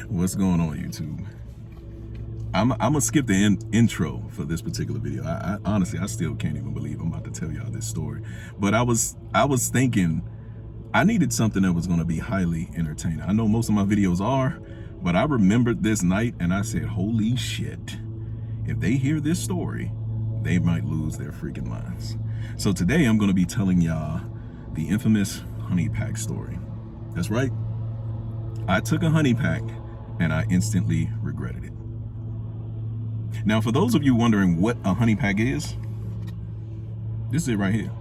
What's going on, YouTube? I'm gonna skip the intro for this particular video. I honestly, I still can't even believe I'm about to tell y'all this story. But I was thinking I needed something that was gonna be highly entertaining. I know most of my videos are, but I remembered this night and I said, holy shit, if they hear this story, they might lose their freaking minds. So today I'm gonna be telling y'all the infamous honey pack story. That's right. I took a honey pack and I instantly regretted it. Now, for those of you wondering what a honey pack is, this is it right here.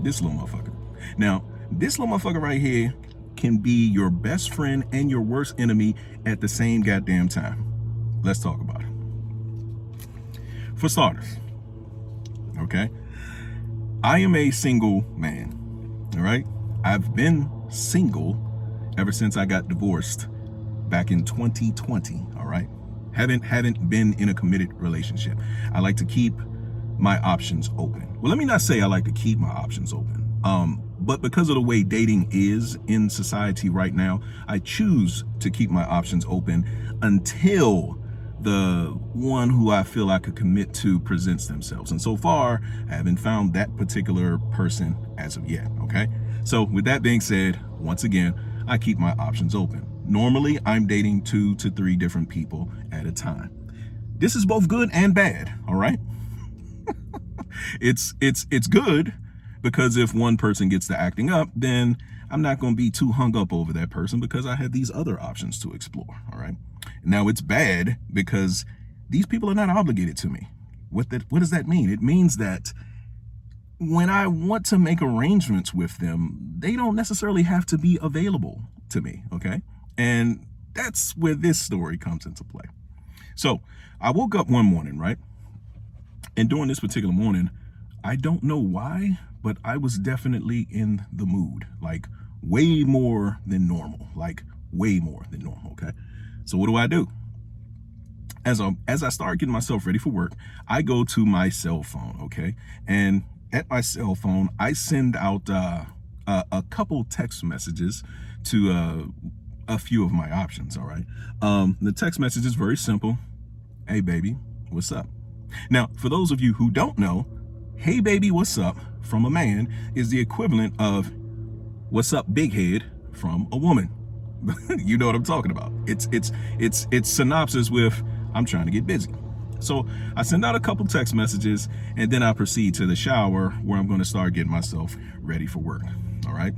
This little motherfucker. Now, this little motherfucker right here can be your best friend and your worst enemy at the same goddamn time. Let's talk about it. For starters, okay, I am a single man, all right? I've been single ever since I got divorced back in 2020, all right? Haven't been in a committed relationship. I like to keep my options open. Well, let me not say I like to keep my options open. But because of the way dating is in society right now, I choose to keep my options open until the one who I feel I could commit to presents themselves. And so far, I haven't found that particular person as of yet, okay? So with that being said, once again, I keep my options open. Normally, I'm dating 2 to 3 different people at a time. This is both good and bad, all right? It's good because if one person gets to acting up, then I'm not going to be too hung up over that person because I have these other options to explore, all right? Now, it's bad because these people are not obligated to me. What does that mean? It means that when I want to make arrangements with them, they don't necessarily have to be available to me, okay? And that's where this story comes into play. So I woke up one morning, right? And during this particular morning, I don't know why, but I was definitely in the mood, like way more than normal, okay? So what do? As I start getting myself ready for work, I go to my cell phone, okay? And at my cell phone, I send out a couple text messages to a few of my options, all right? The text message is very simple. Hey, baby, what's up? Now, for those of you who don't know, hey, baby, what's up from a man is the equivalent of what's up, big head from a woman. You know what I'm talking about. It's synopsis with I'm trying to get busy. So I send out a couple text messages and then I proceed to the shower where I'm going to start getting myself ready for work. All right.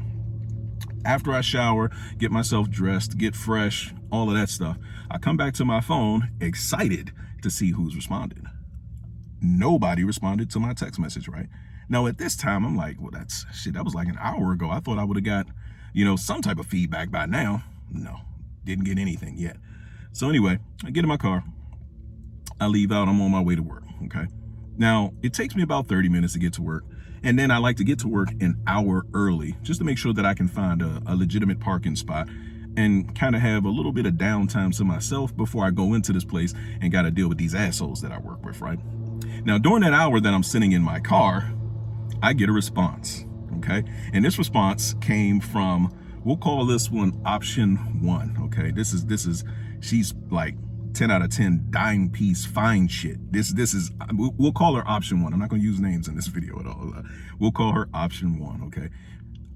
After I shower, get myself dressed, get fresh, all of that stuff, I come back to my phone excited to see who's responded. Nobody responded to my text message, right? Now at this time, I'm like, well, that was like an hour ago. I thought I would have got, some type of feedback by now. No, didn't get anything yet. So anyway, I get in my car. I leave out, I'm on my way to work, okay? Now, it takes me about 30 minutes to get to work, and then I like to get to work an hour early, just to make sure that I can find a legitimate parking spot and kind of have a little bit of downtime to myself before I go into this place and got to deal with these assholes that I work with, right? Now, during that hour that I'm sitting in my car, I get a response, okay? And this response came from, we'll call this one option 1, okay? This is, she's like 10 out of 10 dime piece fine shit. We'll call her option 1. I'm not going to use names in this video at all. We'll call her option 1, okay?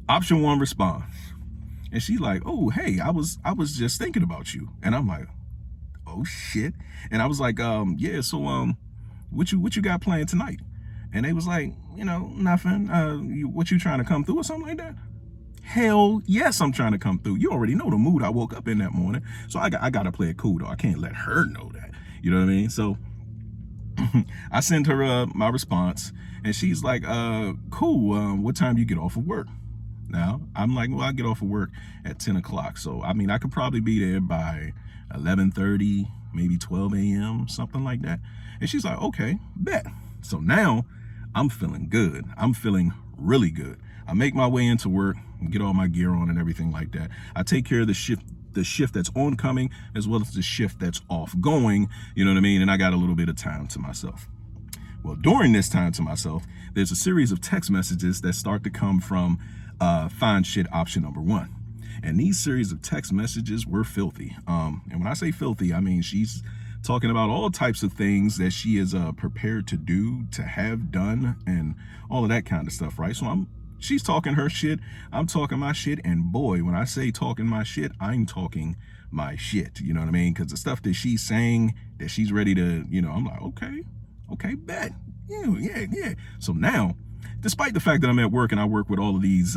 Option 1 responds. And she's like, oh, hey, I was just thinking about you. And I'm like, oh shit. And I was like, yeah, so what you got playing tonight? And they was like, nothing. What you trying to come through or something like that? Hell yes, I'm trying to come through. You already know the mood I woke up in that morning. So I got to play it cool, though. I can't let her know that. You know what I mean? So I send her my response, and she's like, cool. What time do you get off of work? Now, I'm like, well, I get off of work at 10 o'clock. So, I mean, I could probably be there by 11:30, maybe 12 a.m., something like that. And she's like, okay, bet. So now I'm feeling good. I'm feeling really good. I make my way into work, get all my gear on and everything like that. I take care of the shift that's oncoming as well as the shift that's off going, you know what I mean? And I got a little bit of time to myself. Well, during this time to myself, there's a series of text messages that start to come from find shit option number 1. And these series of text messages were filthy. And when I say filthy, I mean she's talking about all types of things that she is prepared to do, to have done, and all of that kind of stuff, right? So she's talking her shit, I'm talking my shit, and boy, when I say talking my shit, I'm talking my shit, you know what I mean? Because the stuff that she's saying, that she's ready to, I'm like, okay, bet, yeah. So now, despite the fact that I'm at work and I work with all of these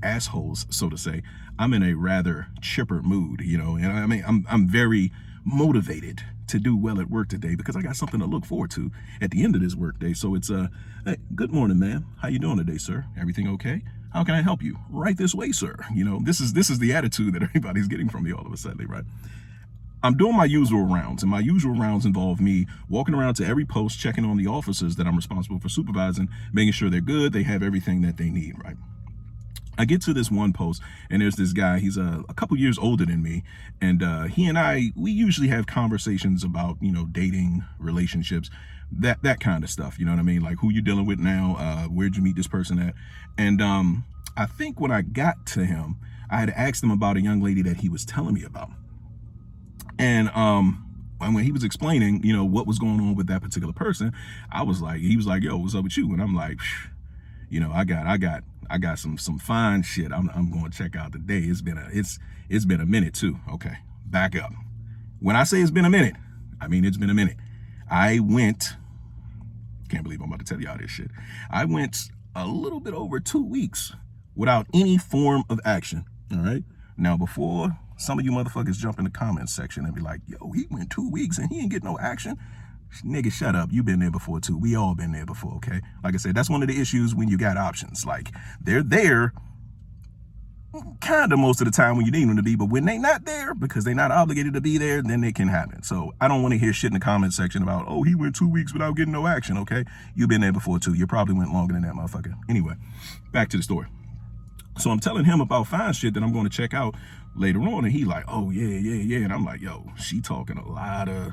assholes, so to say, I'm in a rather chipper mood, and I mean, I'm very motivated to do well at work today because I got something to look forward to at the end of this work day. So it's hey, good morning, ma'am. How you doing today, sir? Everything okay? How can I help you? Right this way, sir. This is the attitude that everybody's getting from me all of a sudden, right? I'm doing my usual rounds, and my usual rounds involve me walking around to every post, checking on the officers that I'm responsible for supervising, making sure they're good, they have everything that they need, right? I get to this one post, and there's this guy. He's a couple years older than me, and he and we usually have conversations about, dating, relationships, that kind of stuff. You know what I mean? Like, who you dealing with now? Where'd you meet this person at? And I think when I got to him, I had asked him about a young lady that he was telling me about, and when he was explaining, what was going on with that particular person, he was like, yo, what's up with you? And I'm like, I got some fine shit I'm going to check out today. It's been a minute too. Okay, back up. When I say it's been a minute, I mean it's been a minute. Can't believe I'm about to tell y'all this shit. I went a little bit over 2 weeks without any form of action. All right. Now, before some of you motherfuckers jump in the comments section and be like, yo, he went 2 weeks and he didn't get no action. Nigga, shut up. You've been there before too. We all been there before, okay? Like I said, that's one of the issues when you got options. Like, they're there kind of most of the time when you need them to be, but when they not there because they're not obligated to be there, then it can happen. So I don't want to hear shit in the comment section about, oh, he went 2 weeks without getting no action, okay? You've been there before too. You probably went longer than that, motherfucker. Anyway, back to the story. So I'm telling him about fine shit that I'm going to check out later on, and he like, oh, yeah. And I'm like, yo, she talking a lot of,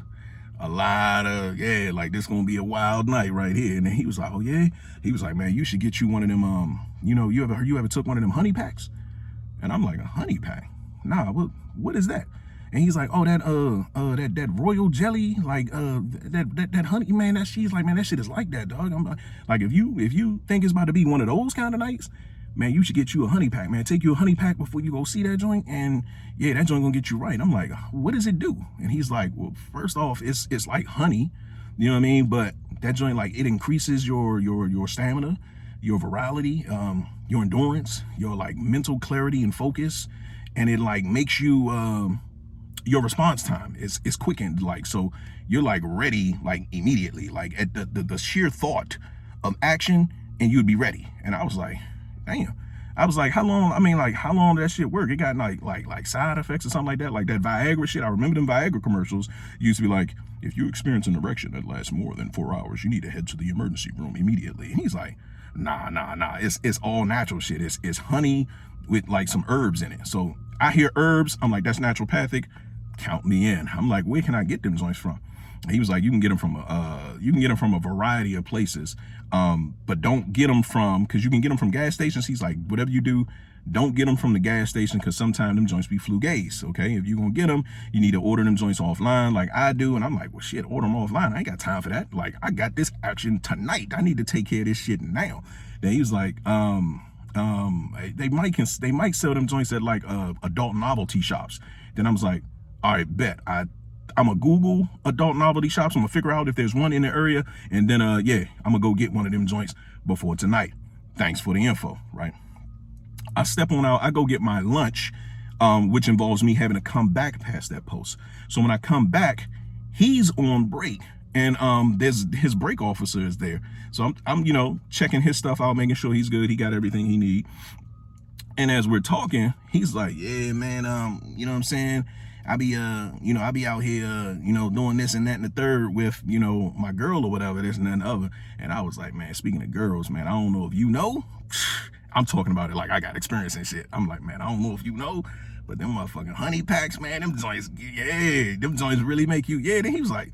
like this gonna be a wild night right here. And then he was like, oh yeah. He was like, man, you should get you one of them, you ever took one of them honey packs? And I'm like, a honey pack? Nah, what is that? And he's like, oh, that royal jelly, like that honey, man, she's like, man, that shit is like that, dog. I'm like, if you think it's about to be one of those kind of nights, man, you should get you a honey pack, man. Take you a honey pack before you go see that joint, and yeah, that joint gonna get you right. I'm like, what does it do? And he's like, well, first off, it's like honey, you know what I mean? But that joint, like, it increases your stamina, your virality, your endurance, your like mental clarity and focus, and it like makes you your response time is quickened, like, so you're like ready like immediately, like at the sheer thought of action, and you'd be ready. And I was like, damn. I was like, how long did that shit work? It got like side effects or something like that Viagra shit. I remember them Viagra commercials used to be like, if you experience an erection that lasts more than 4 hours, you need to head to the emergency room immediately. And he's like, nah, it's all natural shit. It's honey with like some herbs in it. So I hear herbs, I'm like, that's naturopathic, count me in. I'm like, where can I get them joints from? And he was like, you can get them from a variety of places, but don't get them from, because you can get them from gas stations. He's like, whatever you do, don't get them from the gas station, because sometimes them joints be flugaze, okay? If you're gonna get them, you need to order them joints offline like I do. And I'm like, well, shit, order them offline. I ain't got time for that. Like, I got this action tonight. I need to take care of this shit now. Then he was like, they might sell them joints at like adult novelty shops. Then I was like, all right, bet. I'm gonna Google adult novelty shops. I'm gonna figure out if there's one in the area, and then I'm gonna go get one of them joints before tonight. Thanks for the info, right? I step on out, I go get my lunch, which involves me having to come back past that post. So when I come back, he's on break, and there's his break officer is there. So I'm checking his stuff out, making sure he's good, he got everything he need. And as we're talking, he's like, yeah, man, you know what I'm saying? I be out here, doing this and that and the third with, my girl or whatever, this and that and the other. And I was like, man, speaking of girls, man, I don't know if you know. I'm talking about it like I got experience and shit. I'm like, man, I don't know if you know, but them motherfucking honey packs, man, them joints really make you, yeah. Then he was like,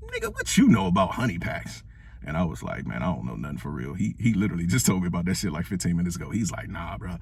nigga, what you know about honey packs? And I was like, man, I don't know nothing for real. He literally just told me about that shit like 15 minutes ago. He's like, nah, bro,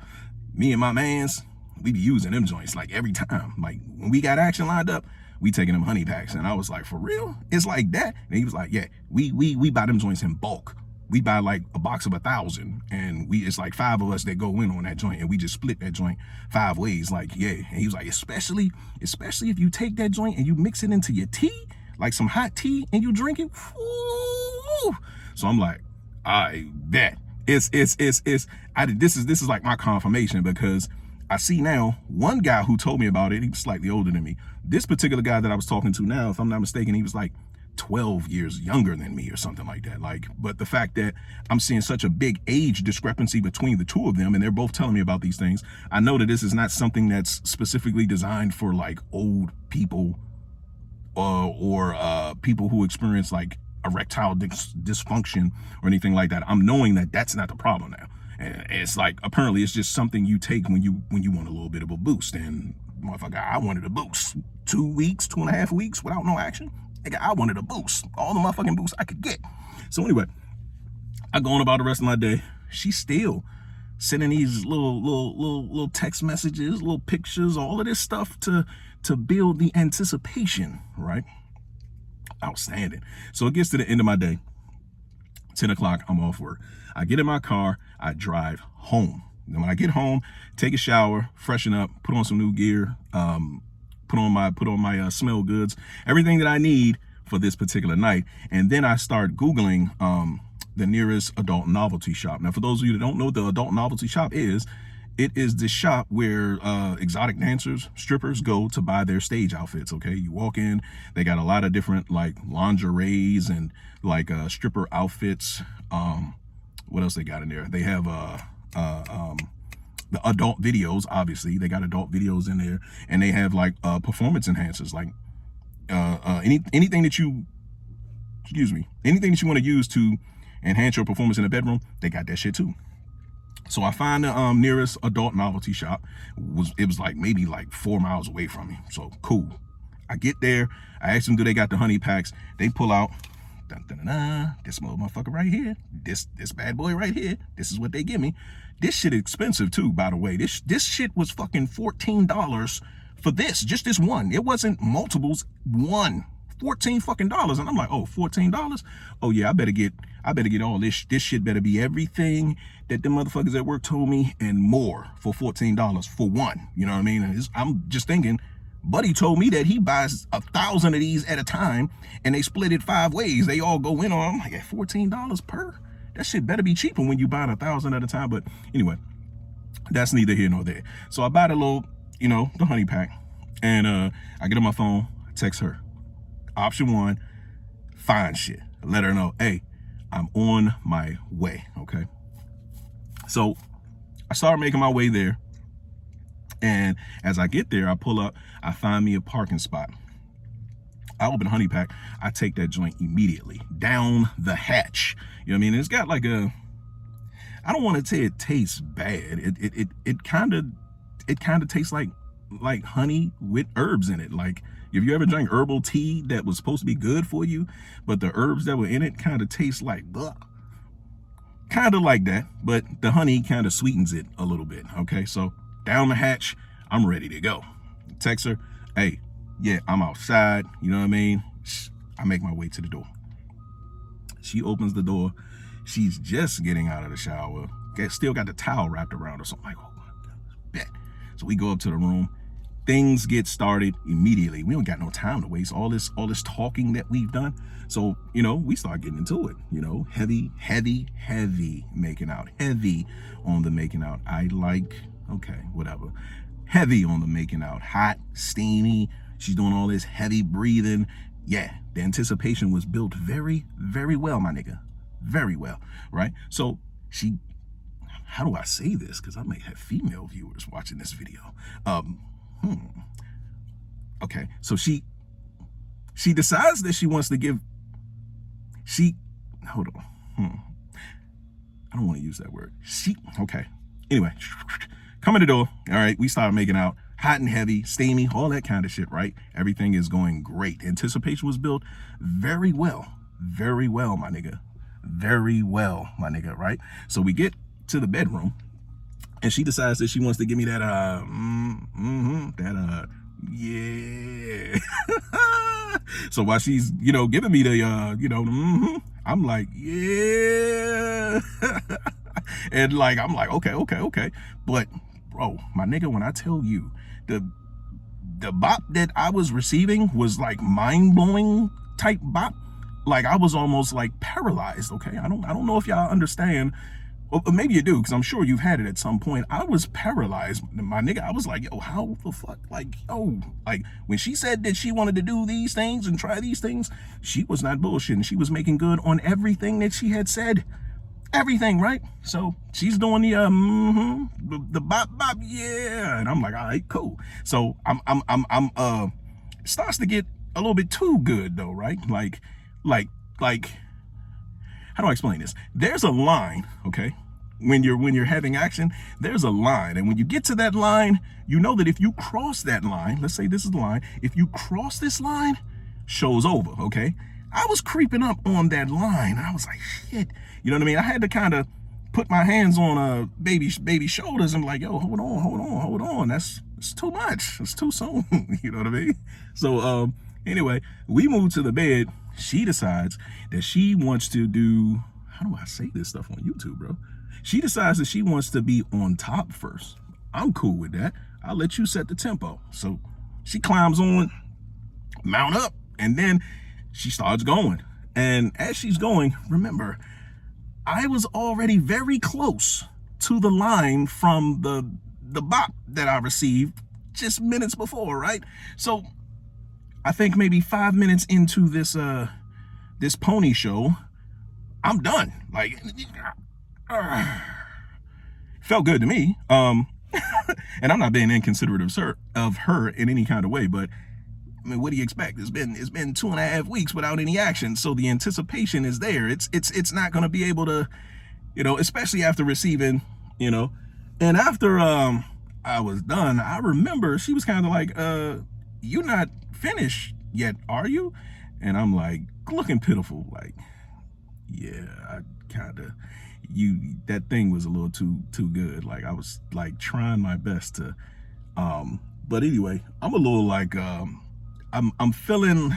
me and my mans, we be using them joints like every time. Like when we got action lined up, we taking them honey packs. And I was like, for real? It's like that? And he was like, yeah, we buy them joints in bulk. We buy like a box of 1,000, and it's like 5 of us that go in on that joint, and we just split that joint 5 ways. Like, yeah. And he was like, especially if you take that joint and you mix it into your tea, like some hot tea, and you drink it. Woo! So I'm like, I bet this is like my confirmation, because I see now one guy who told me about it. He was slightly older than me. This particular guy that I was talking to now, if I'm not mistaken, he was like 12 years younger than me or something like that. Like, but the fact that I'm seeing such a big age discrepancy between the two of them, and they're both telling me about these things, I know that this is not something that's specifically designed for like old people or people who experience like erectile dysfunction or anything like that. I'm knowing that that's not the problem now. And it's like, apparently it's just something you take when you want a little bit of a boost. And motherfucker, I wanted a boost. 2.5 weeks without no action. I wanted a boost, all the motherfucking boosts I could get. So anyway, I go on about the rest of my day. She's still sending these little text messages, little pictures, all of this stuff to build the anticipation, right? Outstanding. So it gets to the end of my day, 10 o'clock, I'm off work. I get in my car, I drive home. Then when I get home, take a shower, freshen up, put on some new gear, put on my smell goods, everything that I need for this particular night. And then I start Googling the nearest adult novelty shop. Now, for those of you that don't know what the adult novelty shop is, it is the shop where exotic dancers, strippers go to buy their stage outfits, okay? You walk in, they got a lot of different like lingeries and like stripper outfits. What else they got in there? They have the adult videos, obviously. They got adult videos in there, and they have like performance enhancers, like anything that you want to use to enhance your performance in the bedroom, they got that shit too. So I find the nearest adult novelty shop. It was like maybe like 4 miles away from me. So cool. I get there. I ask them, do they got the honey packs? They pull out. Dun, dun, dun, dun, this motherfucker right here. This bad boy right here. This is what they give me. This shit expensive too, by the way. This shit was fucking $14 for this. Just this one. It wasn't multiples. One. $14 fucking dollars. And I'm like, oh, $14? Oh yeah, I better get all this. This shit better be everything that the motherfuckers at work told me and more for $14 for one. You know what I mean? I'm just thinking, Buddy told me that he buys 1,000 of these at a time, and they split it 5 ways. They all go in on, I'm like, at $14 per? That shit better be cheaper when you buy 1,000 at a time. But anyway, that's neither here nor there. So I buy the little, the honey pack, and I get on my phone, text her. Option 1, find shit. Let her know, hey, I'm on my way, okay? So I start making my way there. And as I get there, I pull up, I find me a parking spot. I open Honey Pack, I take that joint immediately down the hatch. You know what I mean? It's got like I don't want to say it tastes bad. It kind of tastes like honey with herbs in it. Like, if you ever drank herbal tea that was supposed to be good for you, but the herbs that were in it kind of taste like blah. Kind of like that, but the honey kind of sweetens it a little bit. Okay, so down the hatch, I'm ready to go. Text her, hey, yeah, I'm outside. You know what I mean? I make my way to the door. She opens the door. She's just getting out of the shower. Still got the towel wrapped around her. So I'm like, oh my God, bet. So we go up to the room. Things get started immediately. We don't got no time to waste. All this talking that we've done. So, we start getting into it. Heavy making out. Heavy on the making out. Okay, whatever. Heavy on the making out. Hot, steamy. She's doing all this heavy breathing. Yeah, the anticipation was built very, very well, my nigga. Very well, right? So how do I say this? Because I may have female viewers watching this video. Okay, so she decides that she wants to give. Hold on. I don't want to use that word. Okay. Anyway, come in the door. All right, we start making out. Hot and heavy, steamy, all that kind of shit, right? Everything is going great. Anticipation was built very well. Very well, my nigga. Very well, my nigga, right? So we get to the bedroom, and she decides that she wants to give me that yeah. So while she's giving me the I'm like, yeah. And like I'm like, okay, but bro, my nigga, when I tell you the bop that I was receiving was like mind-blowing type bop, like I was almost like paralyzed. Okay, I don't know if y'all understand. Well, maybe you do, because I'm sure you've had it at some point. I was paralyzed, my nigga. I was like, yo, how the fuck? Like, yo, like when she said that she wanted to do these things and try these things, she was not bullshitting. She was making good on everything that she had said. Everything, right? So she's doing the bop bop, yeah. And I'm like, all right, cool. So I'm it starts to get a little bit too good though, right? Like how do I explain this? There's a line, okay? When you're having action, there's a line. And when you get to that line, you know that if you cross that line, let's say this is the line, if you cross this line, show's over, okay? I was creeping up on that line. I was like, shit. You know what I mean? I had to kind of put my hands on baby shoulders and like, yo, hold on. It's too much. It's too soon. You know what I mean? So anyway, we moved to the bed. She decides that she wants to do, how do I say this stuff on YouTube, bro? She decides that she wants to be on top first. I'm cool with that. I'll let you set the tempo. So she climbs on, mount up, and then she starts going. And as she's going, remember, I was already very close to the line from the bop that I received just minutes before, right? So I think maybe 5 minutes into this pony show, I'm done. Like, felt good to me. And I'm not being inconsiderate of her in any kind of way, but I mean, what do you expect? It's been 2.5 weeks without any action, so the anticipation is there. It's not going to be able to, especially after receiving, and after I was done, I remember she was kind of like, "You're not finished yet, are you?" And I'm like, looking pitiful, like, yeah, I kind of, that thing was a little too good. Like I was like trying my best to, but anyway, I'm a little like, I'm feeling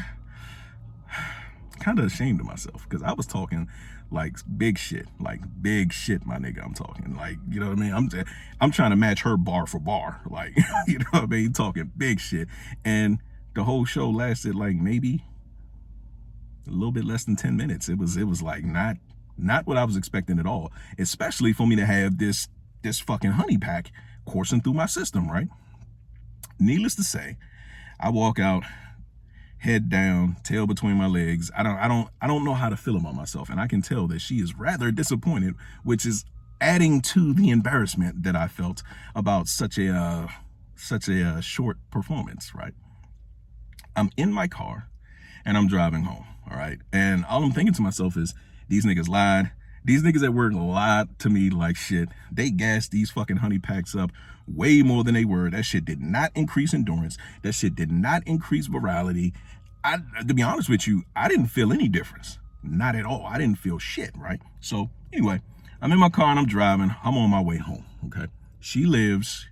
kind of ashamed of myself because I was talking like big shit, my nigga. I'm talking like, you know what I mean? I'm trying to match her bar for bar, like, you know what I mean? Talking big shit. And the whole show lasted like maybe a little bit less than 10 minutes. It was like not what I was expecting at all, especially for me to have this fucking honey pack coursing through my system, right? Needless to say, I walk out, head down, tail between my legs. I don't know how to feel about myself, and I can tell that she is rather disappointed, which is adding to the embarrassment that I felt about such a short performance, right? I'm in my car and I'm driving home, all right? And all I'm thinking to myself is, these niggas lied. These niggas at work lied to me like shit. They gassed these fucking honey packs up way more than they were. That shit did not increase endurance. That shit did not increase virality. To be honest with you, I didn't feel any difference. Not at all. I didn't feel shit, right? So anyway, I'm in my car and I'm driving. I'm on my way home, okay? She lives,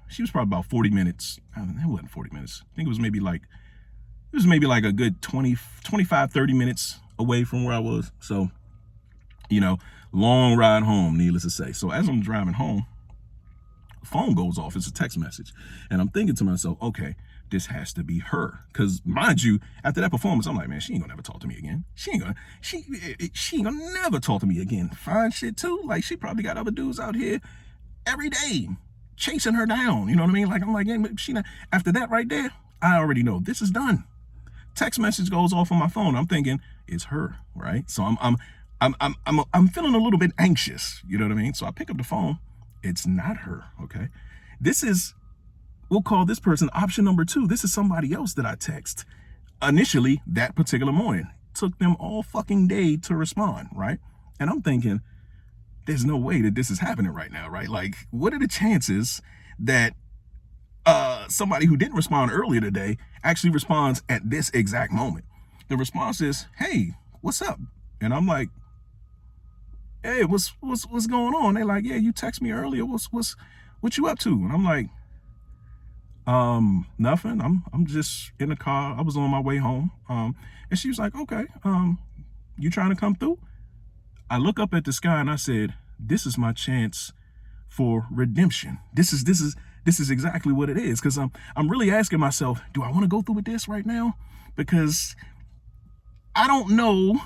she was probably about 40 minutes. It wasn't 40 minutes. I think it was maybe like a good 25, 30 minutes away from where I was. So, long ride home, needless to say. So as I'm driving home, the phone goes off. It's a text message. And I'm thinking to myself, okay, this has to be her. Because mind you, after that performance, I'm like, man, she ain't gonna never talk to me again. She ain't gonna never talk to me again. Fine shit too. Like, she probably got other dudes out here every day chasing her down. You know what I mean? Like, I'm like, yeah, she not. After that right there, I already know this is done. Text message goes off on my phone. I'm thinking it's her, right? So I'm feeling a little bit anxious. You know what I mean? So I pick up the phone. It's not her. Okay. We'll call this person option number 2. This is somebody else that I text initially that particular morning. Took them all fucking day to respond, right? And I'm thinking, there's no way that this is happening right now, right? Like, what are the chances that somebody who didn't respond earlier today actually responds at this exact moment? The response is, hey, what's up? And I'm like, hey, what's going on? They like, yeah, you text me earlier. What you up to? And I'm like, nothing. I'm just in the car. I was on my way home. And she was like, okay, you trying to come through? I look up at the sky and I said, this is my chance for redemption. This is exactly what it is. Cause I'm really asking myself, do I want to go through with this right now? Because I don't know,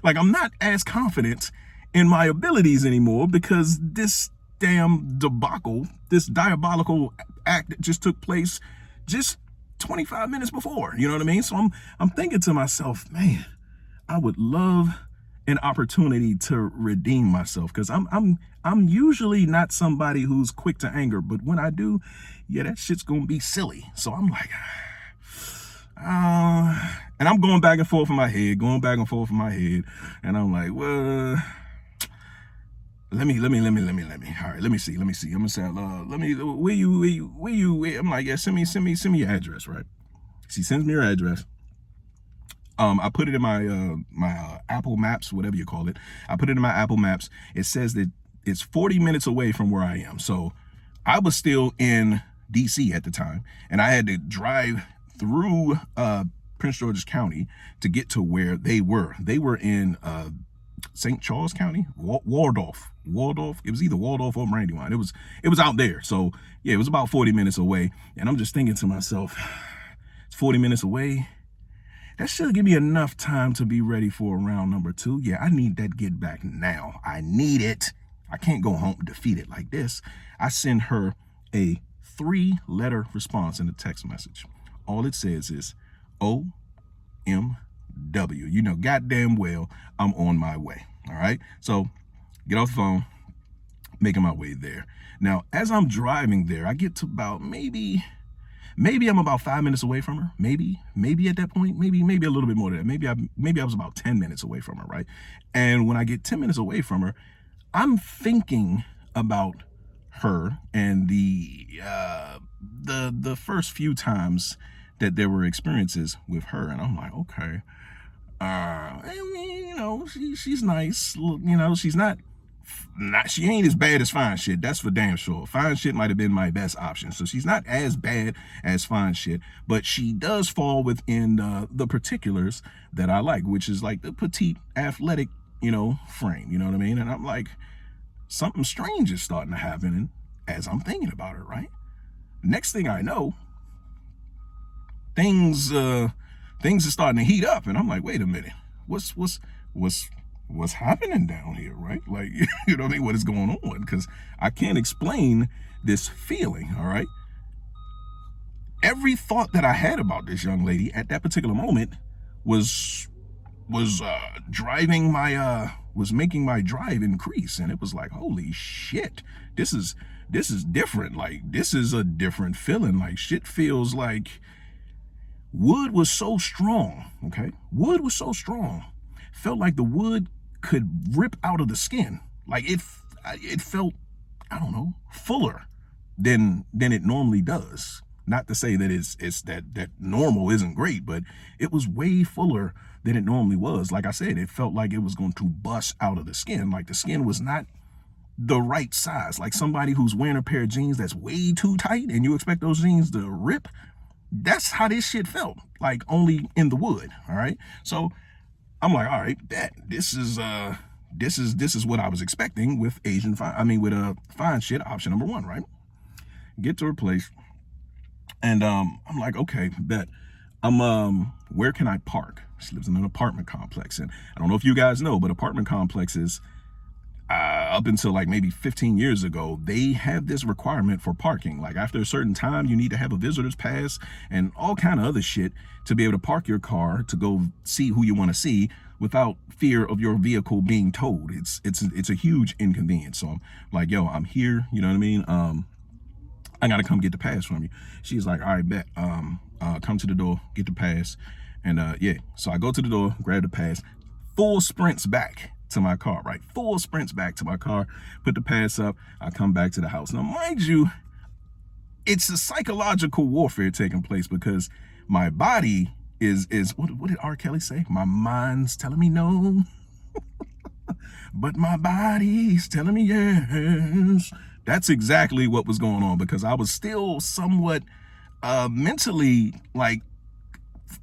like I'm not as confident in my abilities anymore because this damn debacle, this diabolical act that just took place just 25 minutes before, you know what I mean? So I'm thinking to myself, man, I would love an opportunity to redeem myself because I'm usually not somebody who's quick to anger, but when I do, yeah, that shit's gonna be silly. So I'm like, and I'm going back and forth in my head, and I'm like, well, let me. All right, let me see. I'm gonna say, let me. Where you? I'm like, yeah, send me your address, right? She sends me her address. I put it in my Apple Maps, whatever you call it. I put it in my Apple Maps. It says that it's 40 minutes away from where I am. So I was still in DC at the time, and I had to drive through Prince George's County to get to where they were. They were in St. Charles County, Waldorf. It was either Waldorf or Brandywine. It was out there. So yeah, it was about 40 minutes away. And I'm just thinking to myself, it's 40 minutes away. That should give me enough time to be ready for round number 2. Yeah, I need that get back now. I need it. I can't go home defeated like this. I send her a 3-letter response in the text message. All it says is OMW. You know goddamn well I'm on my way. All right. So get off the phone, making my way there. Now, as I'm driving there, I get to about maybe I'm about 5 minutes away from her. Maybe at that point, maybe a little bit more than that. Maybe I was about 10 minutes away from her, right? And when I get 10 minutes away from her, I'm thinking about her and the first few times that there were experiences with her, and I'm like, okay, I mean, you know, she's nice, you know, she's not, she ain't as bad as fine shit, that's for damn sure. Fine shit might have been my best option, so she's not as bad as fine shit, but she does fall within the particulars that I like, which is like the petite, athletic, you know, frame, you know what I mean? And I'm like, something strange is starting to happen as I'm thinking about it, right? Next thing I know, things are starting to heat up, and I'm like, wait a minute, what's happening down here, right? Like, you know what I mean? What is going on? Because I can't explain this feeling, all right? Every thought that I had about this young lady at that particular moment was making my drive increase, and it was like, holy shit, this is different. Like, this is a different feeling. Like, shit feels like wood was so strong, okay? Wood was so strong. Felt like the wood could rip out of the skin. Like, it felt, I don't know, fuller than it normally does. Not to say that it's that normal isn't great, but it was way fuller than it normally was. Like I said, it felt like it was going to bust out of the skin. Like, the skin was not the right size. Like somebody who's wearing a pair of jeans that's way too tight and you expect those jeans to rip. That's how this shit felt, like, only in the wood. All right. So I'm like, all right, this is what I was expecting with fine shit option number 1, right? Get to her place, and I'm like, okay, bet. Where can I park? She lives in an apartment complex, and I don't know if you guys know, but apartment complexes, up until like maybe 15 years ago, they have this requirement for parking. Like, after a certain time, you need to have a visitor's pass and all kind of other shit to be able to park your car to go see who you want to see without fear of your vehicle being towed. It's a huge inconvenience. So I'm like, yo, I'm here. You know what I mean? I gotta come get the pass from you. She's like, all right, bet. Come to the door, get the pass, and yeah. So I go to the door, grab the pass, full sprints back to my car, right? Full sprints back to my car, put the pass up, I come back to the house. Now, mind you, it's a psychological warfare taking place because my body is what did R. Kelly say? My mind's telling me no. but my body's telling me yes. That's exactly what was going on, because I was still somewhat mentally like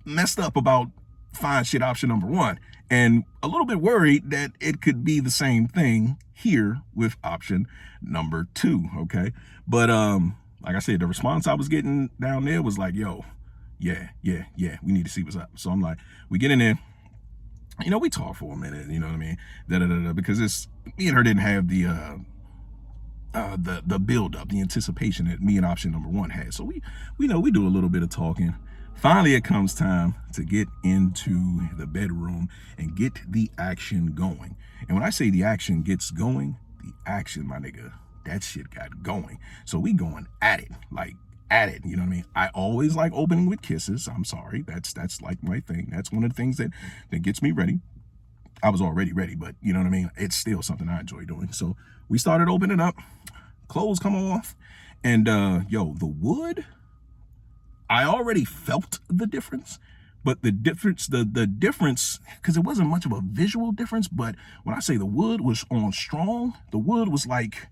messed up about fine shit option number one, and a little bit worried that it could be the same thing here with option number two. Okay, but like I said, the response I was getting down there was like, yo, yeah, we need to see what's up. So I'm like, we get in there, you know, we talk for a minute, you know what I mean, because it's me and her didn't have the build up, the anticipation that me and option number one had. So we know we do a little bit of talking. Finally, it comes time to get into the bedroom and get the action going. And when I say the action gets going, the action, my nigga, that shit got going. So we going at it, like at it, you know what I mean? I always like opening with kisses. I'm sorry, that's like my thing. That's one of the things that gets me ready. I was already ready, but you know what I mean? It's still something I enjoy doing. So we started opening up, clothes come off, and yo, the wood, I already felt the difference, but the difference, because it wasn't much of a visual difference, but when I say the wood was on strong, the wood was like,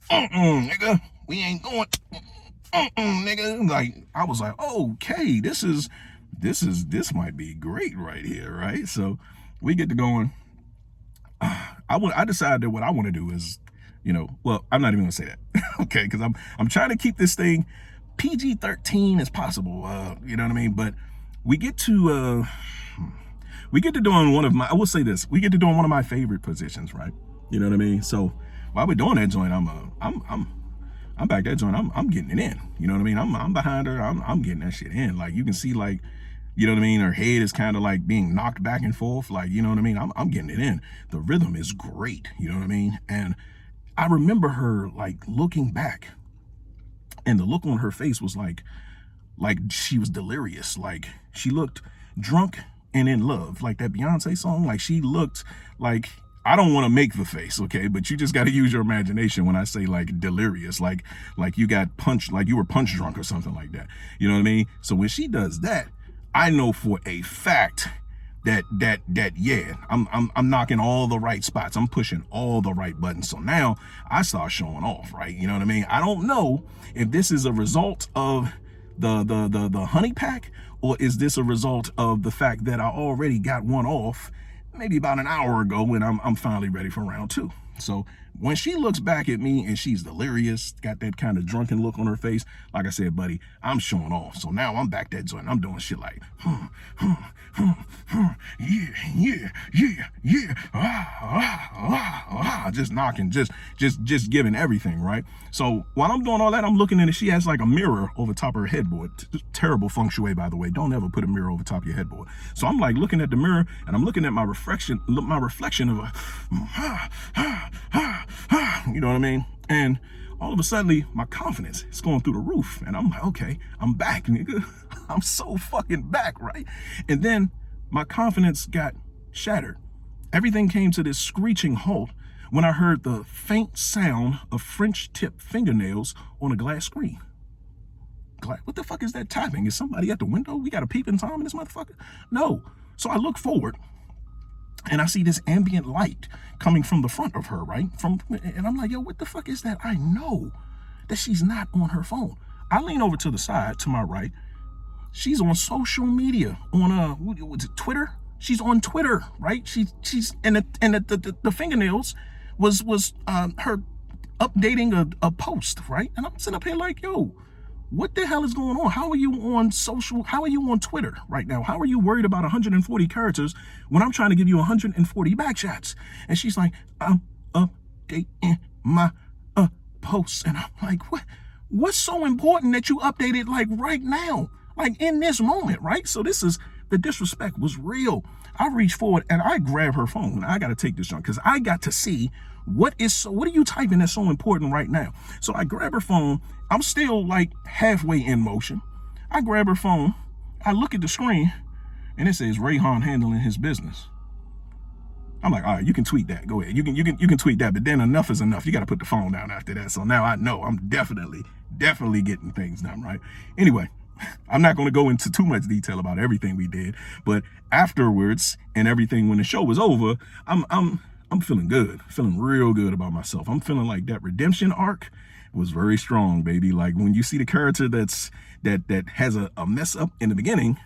nigga, we ain't going, nigga. Like, I was like, okay, this might be great right here, right? So we get to going. I decided that what I want to do is, you know, well, I'm not even gonna say that, okay? Because I'm trying to keep this thing PG-13 as possible, you know what I mean? But we get to doing one of my, I will say this, we get to doing one of my favorite positions, right? You know what I mean? So while we're doing that joint, I'm back that joint, I'm getting it in, you know what I mean? I'm behind her, I'm getting that shit in. Like, you can see, like, you know what I mean? Her head is kind of like being knocked back and forth, like, you know what I mean? I'm getting it in. The rhythm is great, you know what I mean? And I remember her like looking back, and the look on her face was like she was delirious. Like, she looked drunk and in love, like that Beyonce song. Like, she looked like, I don't want to make the face, okay, but you just got to use your imagination when I say like delirious, like you got punched, like you were punch drunk or something like that. You know what I mean? So when she does that, I know for a fact that yeah, I'm knocking all the right spots. I'm pushing all the right buttons. So now I start showing off, right? You know what I mean? I don't know if this is a result of the honey pack, or is this a result of the fact that I already got one off maybe about an hour ago when I'm finally ready for round two. So when she looks back at me and she's delirious, got that kind of drunken look on her face, like I said, buddy, I'm showing off. So now I'm back that joint. I'm doing shit like, just knocking, just giving everything, right? So while I'm doing all that, I'm looking in, and she has like a mirror over top of her headboard. Terrible feng shui, by the way. Don't ever put a mirror over top of your headboard. So I'm like looking at the mirror, and I'm looking at my reflection of a, you know what I mean? And all of a sudden, my confidence is going through the roof. And I'm like, okay, I'm back, nigga. I'm so fucking back, right? And then my confidence got shattered. Everything came to this screeching halt when I heard the faint sound of French tip fingernails on a glass screen. What the fuck is that tapping? Is somebody at the window? We got a peeping Tom in this motherfucker? No. So I look forward, and I see this ambient light coming from the front of her, right? And I'm like, yo, what the fuck is that? I know that she's not on her phone. I lean over to the side, to my right. She's on social media, on what's it, Twitter? She's on Twitter, right? She's and the fingernails was her updating a post, right? And I'm sitting up here like, yo, what the hell is going on? How are you on social? How are you on Twitter right now? How are you worried about 140 characters when I'm trying to give you 140 backshots? And she's like, I'm updating my posts. And I'm like, what's so important that you update it like right now? Like in this moment, right? So the disrespect was real. I reach forward and I grab her phone. I got to take this junk because I got to see what are you typing that's so important right now? So I grab her phone. I'm still like halfway in motion. I grab her phone. I look at the screen and it says Rayhan handling his business. I'm like, all right, you can tweet that. Go ahead. You can tweet that, but then enough is enough. You got to put the phone down after that. So now I know I'm definitely getting things done, right? Anyway, I'm not going to go into too much detail about everything we did, but afterwards and everything, when the show was over, I'm feeling good, feeling real good about myself. I'm feeling like that redemption arc was very strong, baby. Like when you see the character that has a mess up in the beginning,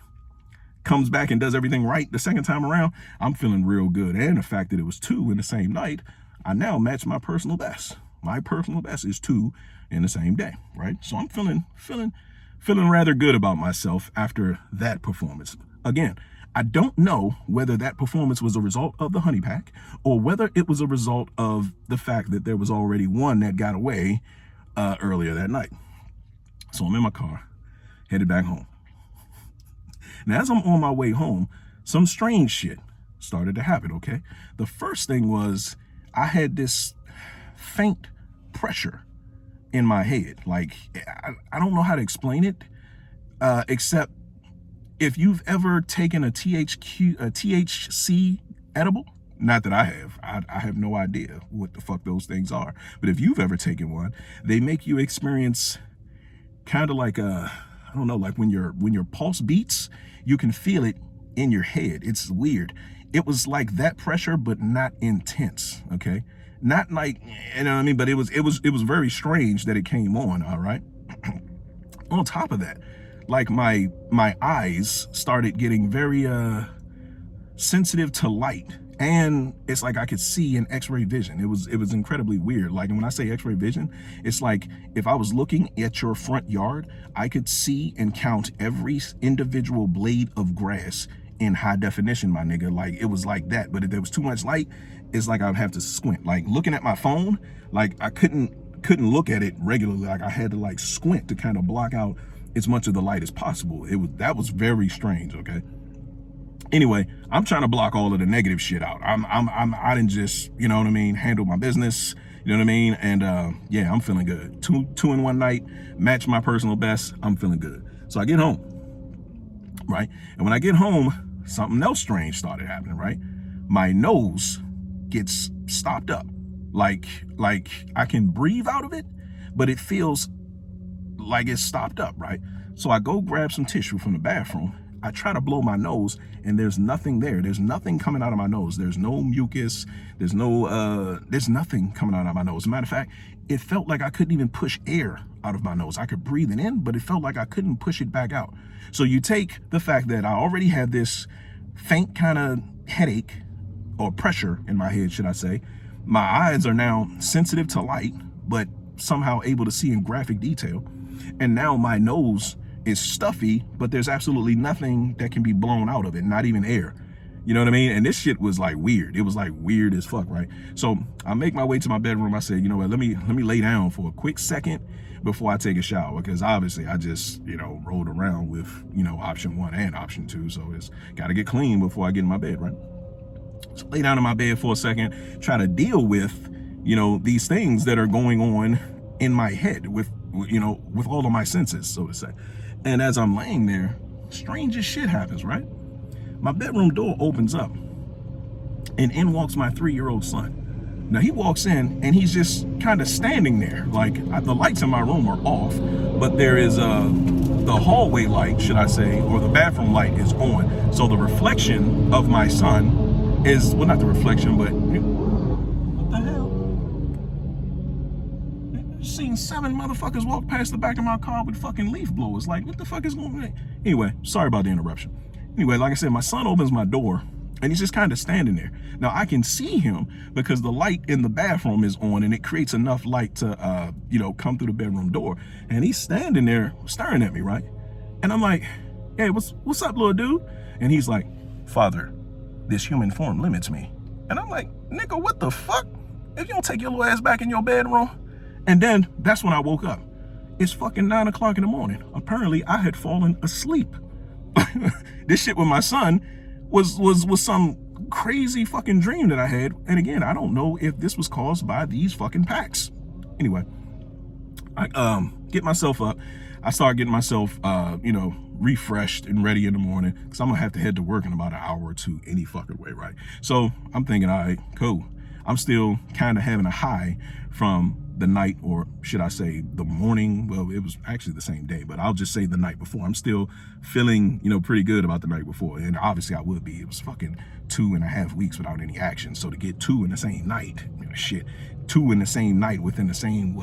comes back and does everything right the second time around, I'm feeling real good. And the fact that it was 2 in the same night, I now match my personal best. My personal best is 2 in the same day, right? So I'm feeling rather good about myself after that performance. Again, I don't know whether that performance was a result of the honey pack or whether it was a result of the fact that there was already one that got away earlier that night. So I'm in my car, headed back home. Now, as I'm on my way home, some strange shit started to happen, okay? The first thing was I had this faint pressure in my head. Like, I don't know how to explain it, except if you've ever taken a THC edible, not that I have. I have no idea what the fuck those things are. But if you've ever taken one, they make you experience kind of like I don't know, like when your pulse beats, you can feel it in your head. It's weird. It was like that pressure, but not intense. Okay, not like, you know what I mean. But it was very strange that it came on. All right. On top of that, like my eyes started getting very sensitive to light, and it's like I could see in X-ray vision. It was incredibly weird. Like, when I say X-ray vision, it's like if I was looking at your front yard, I could see and count every individual blade of grass in high definition, my nigga. Like, it was like that. But if there was too much light, it's like I'd have to squint. Like, looking at my phone, like I couldn't look at it regularly. Like, I had to like squint to kind of block out as much of the light as possible. That was very strange. Okay. Anyway, I'm trying to block all of the negative shit out. I didn't just, you know what I mean, handle my business, you know what I mean? And yeah, I'm feeling good. Two in one night, match my personal best. I'm feeling good. So I get home, right? And when I get home, something else strange started happening, right? My nose gets stopped up. Like I can breathe out of it, but it feels like it's stopped up, right? So I go grab some tissue from the bathroom. I try to blow my nose, and there's nothing there. There's nothing coming out of my nose. There's no mucus. There's nothing coming out of my nose. As a matter of fact, it felt like I couldn't even push air out of my nose. I could breathe it in, but it felt like I couldn't push it back out. So you take the fact that I already had this faint kind of headache, or pressure in my head, should I say. My eyes are now sensitive to light, but somehow able to see in graphic detail. And now my nose is stuffy, but there's absolutely nothing that can be blown out of it, not even air. You know what I mean? And this shit was like weird. It was like weird as fuck, right? So I make my way to my bedroom. I said, you know what, let me lay down for a quick second before I take a shower, because obviously I just, rolled around with, option 1 and option 2. So it's got to get clean before I get in my bed, right? So lay down in my bed for a second, try to deal with, these things that are going on in my head with all of my senses, so to say. And as I'm laying there, strangest shit happens, right? My bedroom door opens up, and in walks my 3-year-old son. Now, he walks in, and he's just kind of standing there. Like, the lights in my room are off, but there is the hallway light, should I say, or the bathroom light is on. So the reflection of my son is, well, not the reflection, but what the hell? Seen 7 motherfuckers walk past the back of my car with fucking leaf blowers. Like, what the fuck is going on? Anyway, sorry about the interruption. Anyway, like I said, my son opens my door, and he's just kind of standing there. Now, I can see him because the light in the bathroom is on, and it creates enough light to, come through the bedroom door. And he's standing there staring at me, right? And I'm like, hey, what's up, little dude? And he's like, Father, this human form limits me. And I'm like, nigga, what the fuck? If you don't take your little ass back in your bedroom. And then that's when I woke up. It's fucking 9 o'clock in the morning. Apparently I had fallen asleep. This shit with my son was some crazy fucking dream that I had. And again, I don't know if this was caused by these fucking packs. Anyway, I get myself up. I start getting myself refreshed and ready in the morning, because I'm gonna have to head to work in about an hour or two any fucking way, right? So I'm thinking, all right, cool. I'm still kind of having a high from the night, or should I say the morning? Well, it was actually the same day, but I'll just say the night before. I'm still feeling, pretty good about the night before. And obviously I would be. It was fucking 2.5 weeks without any action. So to get two in the same night, shit, two in the same night within the same,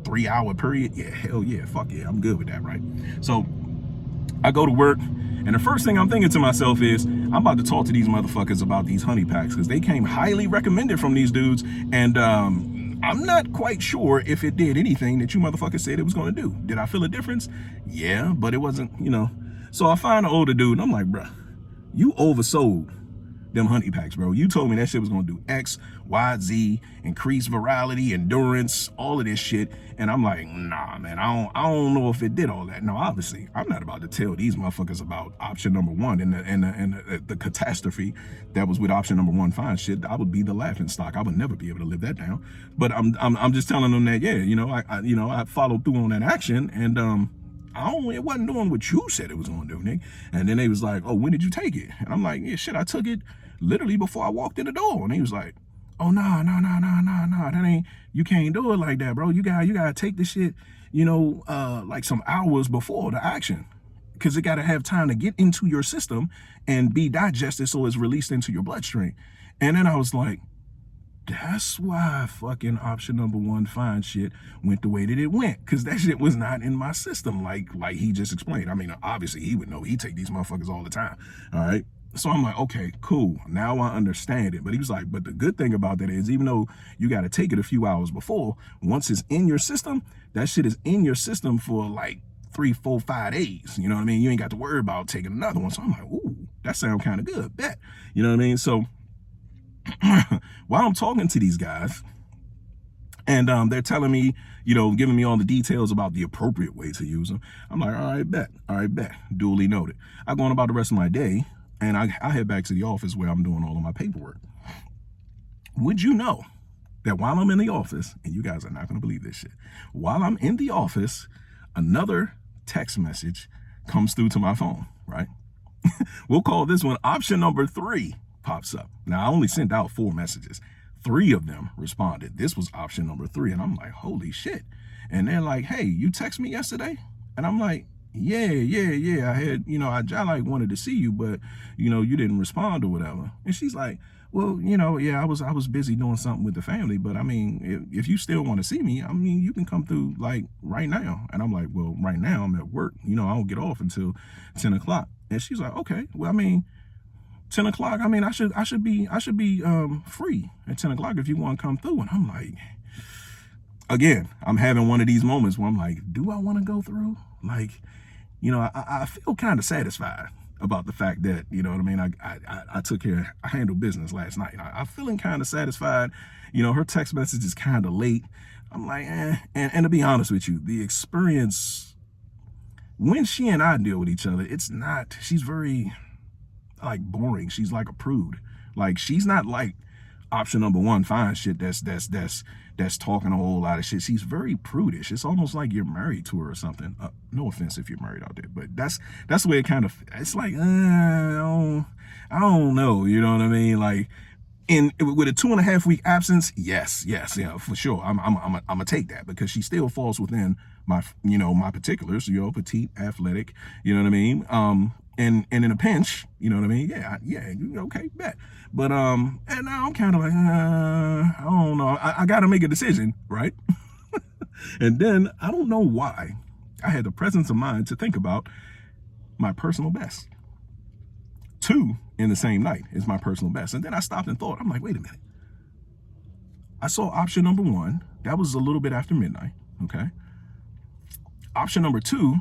3-hour period? Yeah, hell yeah, fuck yeah, I'm good with that, right? So I go to work, and the first thing I'm thinking to myself is, I'm about to talk to these motherfuckers about these honey packs, because they came highly recommended from these dudes, and I'm not quite sure if it did anything that you motherfuckers said it was going to do. Did I feel a difference? Yeah, but it wasn't, So I find an older dude, and I'm like, bruh, you oversold them honey packs, bro. You told me that shit was gonna do X, Y, Z, increase virality, endurance, all of this shit. And I'm like, nah, man, I don't know if it did all that. Now, obviously, I'm not about to tell these motherfuckers about option number one and the catastrophe that was with option number one. Fine shit, I would be the laughing stock. I would never be able to live that down. But I'm just telling them that, yeah, I followed through on that action, and it wasn't doing what you said it was gonna do, Nick. And then they was like, oh, when did you take it? And I'm like, yeah, shit, I took it literally before I walked in the door. And he was like, oh, no, that ain't, you can't do it like that, bro. You gotta take the shit, like some hours before the action, because it gotta have time to get into your system and be digested so it's released into your bloodstream. And then I was like, that's why fucking option number one fine shit went the way that it went, because that shit was not in my system, like he just explained. I mean, obviously he would know. He take these motherfuckers all the time. All right. So I'm like, okay, cool. Now I understand it. But he was like, but the good thing about that is, even though you got to take it a few hours before, once it's in your system, that shit is in your system for like 3, 4, 5 days. You know what I mean? You ain't got to worry about taking another one. So I'm like, ooh, that sounds kind of good. Bet. You know what I mean? So while I'm talking to these guys, and they're telling me, giving me all the details about the appropriate way to use them, I'm like, all right, bet, duly noted. I go on about the rest of my day, and I head back to the office where I'm doing all of my paperwork. Would you know that while I'm in the office, and you guys are not going to believe this shit, while I'm in the office, another text message comes through to my phone, right? We'll call this one option number 3 pops up. Now, I only sent out 4 messages. 3 of them responded. This was option number 3, and I'm like, holy shit. And they're like, hey, you text me yesterday? And I'm like, yeah. I had, I like wanted to see you, but, you didn't respond or whatever. And she's like, well, yeah, I was busy doing something with the family, but I mean, if you still want to see me, I mean, you can come through like right now. And I'm like, well, right now I'm at work. I don't get off until 10 o'clock. And she's like, okay, well, I mean, 10 o'clock, I mean, I should be free at 10 o'clock if you want to come through. And I'm like, again, I'm having one of these moments where I'm like, do I want to go through? Like, I feel kind of satisfied about the fact that, you know what I mean, I handled business last night. I'm feeling kind of satisfied. Her text message is kind of late. I'm like, and to be honest with you, the experience, when she and I deal with each other, she's very, like, boring. She's like a prude. Like, she's not like option number 1 fine shit that's talking a whole lot of shit. She's very prudish. It's almost like you're married to her or something. No offense if you're married out there, but that's the way it kind of, it's like, I don't know, you know what I mean? Like, with a 2.5 week absence, yes, yeah, for sure. I'm gonna take that, because she still falls within my, my particulars, petite, athletic, you know what I mean? And in a pinch, you know what I mean? Yeah, okay, bet. But and now I'm kind of like, I don't know. I got to make a decision, right? And then I don't know why I had the presence of mind to think about my personal best. 2 in the same night is my personal best. And then I stopped and thought, I'm like, wait a minute. I saw option number 1. That was a little bit after midnight, okay? Option number 2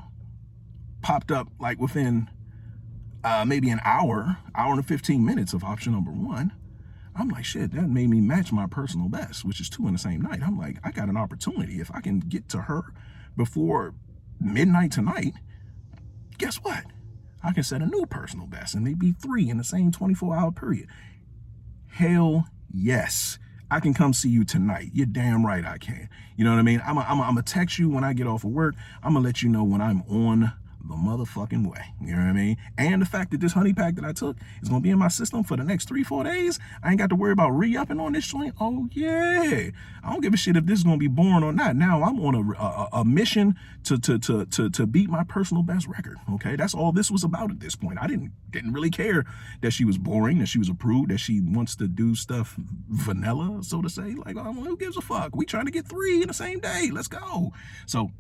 popped up like within maybe an hour and 15 minutes of option number 1. I'm like, shit, that made me match my personal best, which is 2 in the same night. I'm like, I got an opportunity. If I can get to her before midnight tonight, guess what? I can set a new personal best, and maybe 3 in the same 24-hour period. Hell yes. I can come see you tonight. You're damn right I can. You know what I mean? I'm going to text you when I get off of work. I'm going to let you know when I'm on the motherfucking way. You know what I mean? And the fact that this honey pack that I took is going to be in my system for the next 3-4 days, I ain't got to worry about re-upping on this joint. Oh, yeah. I don't give a shit if this is going to be boring or not. Now I'm on a mission to beat my personal best record. Okay? That's all this was about at this point. I didn't really care that she was boring, that she was a prude, that she wants to do stuff vanilla, so to say. Like, oh, who gives a fuck? We trying to get 3 in the same day. Let's go. So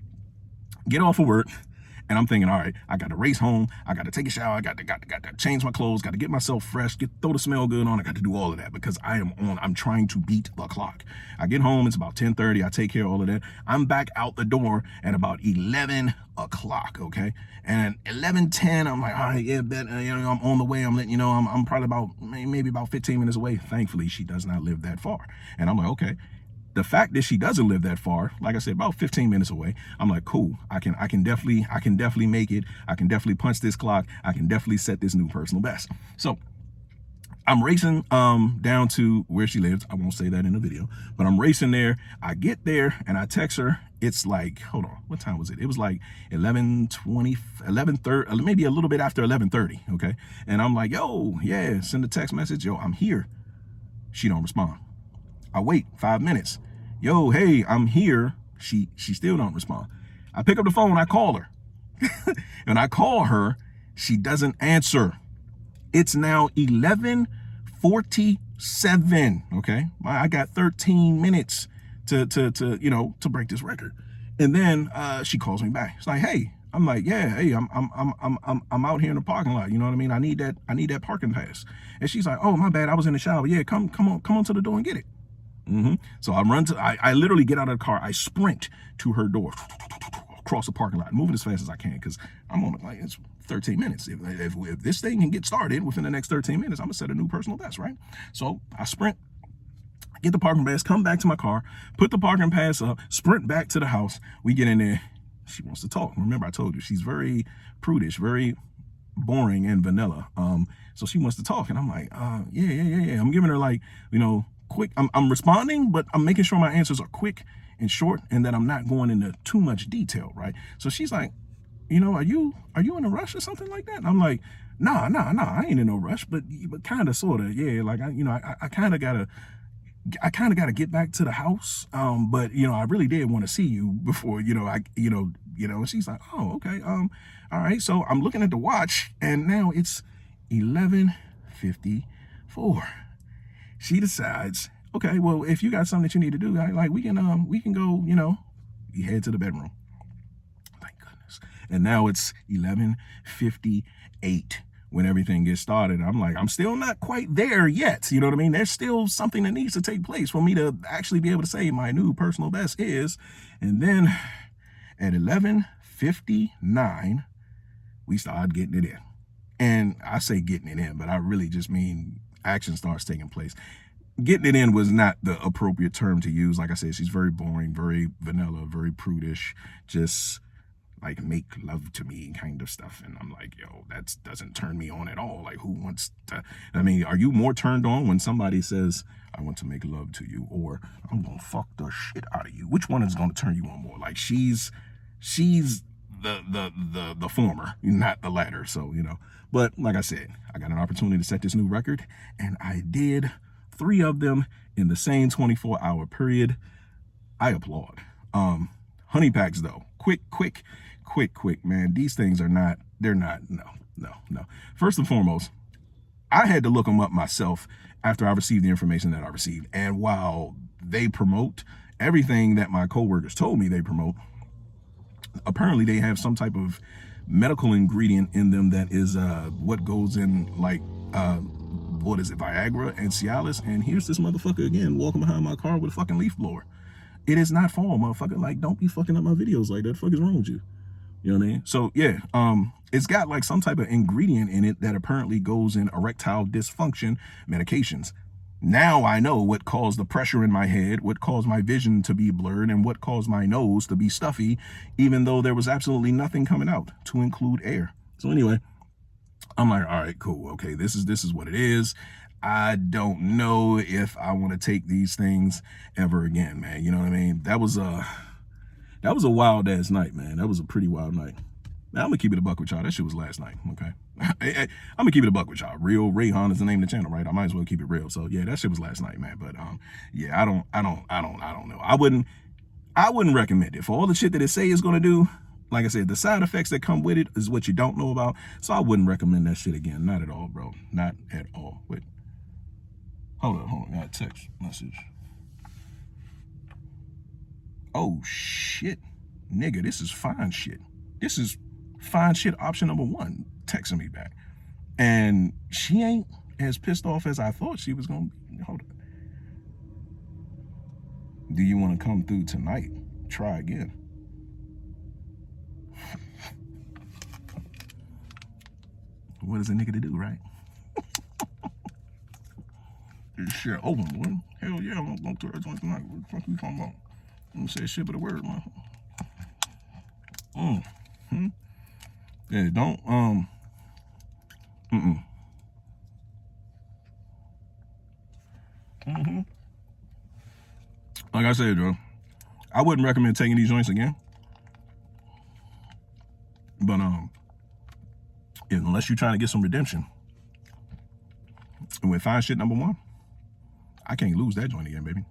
get off of work. And I'm thinking, all right, I got to race home. I got to take a shower. I got to change my clothes. Got to get myself fresh. Throw the smell good on. I got to do all of that because I'm trying to beat the clock. I get home. It's about 10:30. I take care of all of that. I'm back out the door at about 11 o'clock. Okay. And 11:10, I'm like, all right, yeah, I'm on the way. I'm letting you know, I'm probably maybe about 15 minutes away. Thankfully, she does not live that far. And I'm like, okay. The fact that she doesn't live that far, like I said, about 15 minutes away, I'm like, cool. I can definitely make it. I can definitely punch this clock. I can definitely set this new personal best. So I'm racing down to where she lives. I won't say that in the video, but I'm racing there. I get there and I text her. It's like, hold on, what time was it? It was like 11:20, 11:30, maybe a little bit after 11:30. Okay, and I'm like, yo, yeah, send a text message. Yo, I'm here. She don't respond. I wait 5 minutes. Yo, hey, I'm here. She still don't respond. I pick up the phone, I call her. And I call her, she doesn't answer. It's now 11:47. Okay. I got 13 minutes to break this record. And then she calls me back. It's like, hey. I'm like, yeah, hey, I'm out here in the parking lot. You know what I mean? I need that parking pass. And she's like, oh, my bad. I was in the shower. Yeah, come on to the door and get it. So I literally get out of the car. I sprint to her door, across the parking lot, moving as fast as I can because I'm on like it's 13 minutes. If this thing can get started within the next 13 minutes, I'm gonna set a new personal best, right? So I sprint, get the parking pass, come back to my car, put the parking pass up, sprint back to the house. We get in there. She wants to talk. Remember, I told you she's very prudish, very boring and vanilla. So she wants to talk, and I'm like, yeah. I'm giving her like, quick. I'm responding, but I'm making sure my answers are quick and short, and that I'm not going into too much detail, right? So she's like, are you in a rush or something like that? And I'm like, nah, I ain't in no rush, but kind of, sort of, yeah. Like I kind of gotta get back to the house, but I really did want to see you before, And she's like, oh, okay, all right. So I'm looking at the watch, and now it's 11:54. She decides, okay, well, if you got something that you need to do, like we can go, you head to the bedroom. Thank goodness. And now it's 11:58 when everything gets started. I'm like, I'm still not quite there yet. You know what I mean? There's still something that needs to take place for me to actually be able to say my new personal best is. And then at 11:59, we started getting it in. And I say getting it in, but I really just mean action starts taking place. Getting it in was not the appropriate term to use. Like I said, she's very boring, very vanilla, very prudish, just like make love to me kind of stuff. And I'm like, yo, that doesn't turn me on at all. Like, who wants to, are you more turned on when somebody says, I want to make love to you, or I'm going to fuck the shit out of you? Which one is going to turn you on more? Like, she's the former, not the latter. So, but like I said, I got an opportunity to set this new record, and I did 3 of them in the same 24-hour period. I applaud. Honey packs though, quick, man. These things are not, no. First and foremost, I had to look them up myself after I received the information that I received. And while they promote everything that my coworkers told me they promote, apparently they have some type of medical ingredient in them that is what goes in, like what is it, Viagra and Cialis. And here's this motherfucker again walking behind my car with a fucking leaf blower. It is not fall, motherfucker. Like, don't be fucking up my videos like that. The fuck is wrong with you? You know what I mean? So yeah, it's got like some type of ingredient in it that apparently goes in erectile dysfunction medications. Now I know what caused the pressure in my head, what caused my vision to be blurred, and what caused my nose to be stuffy, even though there was absolutely nothing coming out to include air. So anyway, I'm like, all right, cool. Okay, this is what it is. I don't know if I want to take these things ever again, man. You know what I mean? That was a wild ass night, man. That was a pretty wild night. Now, I'm gonna keep it a buck with y'all. That shit was last night. Okay, I'm gonna keep it a buck with y'all. Real Rayhan is the name of the channel, right? I might as well keep it real. So yeah, that shit was last night, man. But yeah, I don't know. I wouldn't recommend it for all the shit that it say it's gonna do. Like I said, the side effects that come with it is what you don't know about. So I wouldn't recommend that shit again. Not at all, bro. Not at all. Wait. Hold on. Got a text message. Oh shit. Nigga, this is fine shit. This is fine shit option number 1 texting me back. And she ain't as pissed off as I thought she was gonna be. Hold on. Do you want to come through tonight? Try again. What is a nigga to do, right? This shit open, boy. Hell yeah, I'm gonna go to her joint tonight. What the fuck you talking about? I'm gonna say shit but a word, man. Yeah, don't Like I said, bro, I wouldn't recommend taking these joints again. But unless you're trying to get some redemption, and with fine shit number 1, I can't lose that joint again, baby.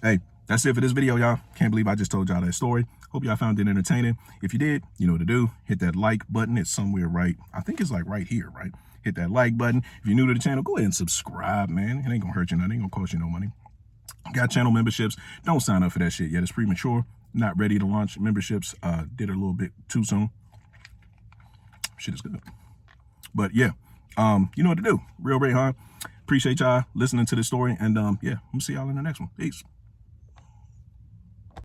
Hey, that's it for this video, y'all. Can't believe I just told y'all that story. Hope y'all found it entertaining. If you did, you know what to do. Hit that like button. It's somewhere right. I think it's like right here, right? Hit that like button. If you're new to the channel, go ahead and subscribe, man. It ain't gonna hurt you nothing. It ain't gonna cost you no money. Got channel memberships. Don't sign up for that shit yet. It's premature. Not ready to launch memberships. Did it a little bit too soon. Shit is good. But yeah, you know what to do. Real Rayhan. Appreciate y'all listening to this story. And yeah, I'm gonna see y'all in the next one. Peace.